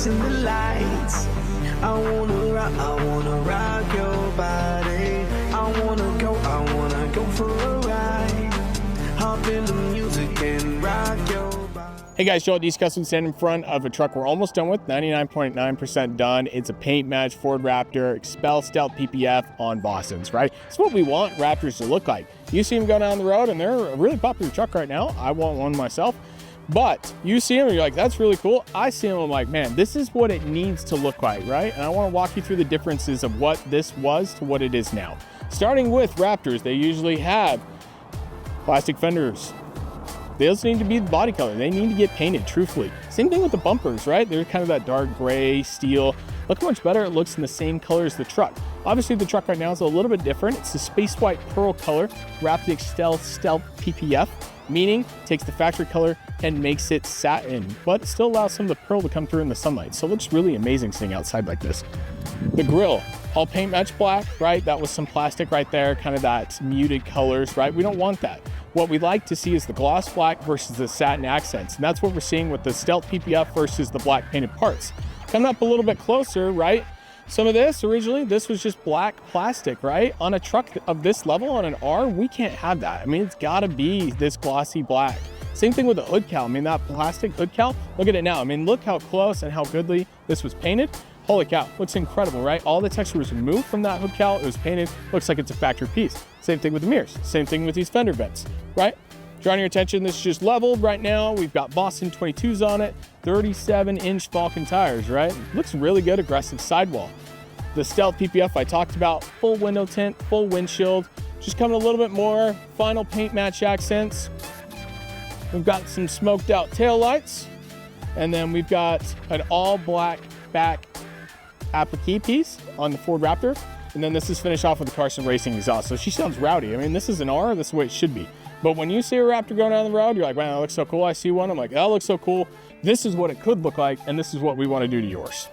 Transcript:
flashing the lights. I wanna rock your body. I wanna go for a ride. Hop in the music and rock your body. Hey guys, Joe at East Custom, standing in front of a truck we're almost done with, 99.9% done. It's a paint match Ford Raptor Expel Stealth PPF on Boston's, right? It's what we want Raptors to look like. You see them go down the road and they're a really popular truck right now. I want one myself. But you see them and you're like, that's really cool. I see them, I'm like, man, this is what it needs to look like, right? And I want to walk you through the differences of what this was to what it is now. Starting with Raptors, they usually have plastic fenders. They also need to be the body color. They need to get painted, truthfully. Same thing with the bumpers, right? They're kind of that dark gray, steel. Look how much better it looks in the same color as the truck. Obviously, the truck right now is a little bit different. It's the space white pearl color, wrapped the Expel Stealth PPF, meaning takes the factory color and makes it satin, but it still allows some of the pearl to come through in the sunlight. So it looks really amazing sitting outside like this. The grille, all paint match black, right? That was some plastic right there, kind of that muted colors, right? We don't want that. What we like to see is the gloss black versus the satin accents. And that's what we're seeing with the Stealth PPF versus the black painted parts. Coming up a little bit closer, right? Some of this, originally, this was just black plastic, right? On a truck of this level, on an R, we can't have that. I mean, it's gotta be this glossy black. Same thing with the hood cowl. I mean, that plastic hood cowl, look at it now. I mean, look how close and how goodly this was painted. Holy cow, looks incredible, right? All the texture was removed from that hood cowl. It was painted, looks like it's a factory piece. Same thing with the mirrors. Same thing with these fender vents, right? Drawing your attention, this is just leveled right now. We've got Boston 22s on it, 37-inch Falcon tires, right? Looks really good, aggressive sidewall. The Stealth PPF I talked about, full window tint, full windshield, just coming a little bit more, final paint match accents. We've got some smoked out tail lights, and then we've got an all black back applique piece on the Ford Raptor. And then this is finished off with the Carson Racing exhaust. So she sounds rowdy. I mean, this is an R, this is the way it should be. But when you see a Raptor going down the road, you're like, wow, that looks so cool. I see one, I'm like, that looks so cool. This is what it could look like, and this is what we want to do to yours.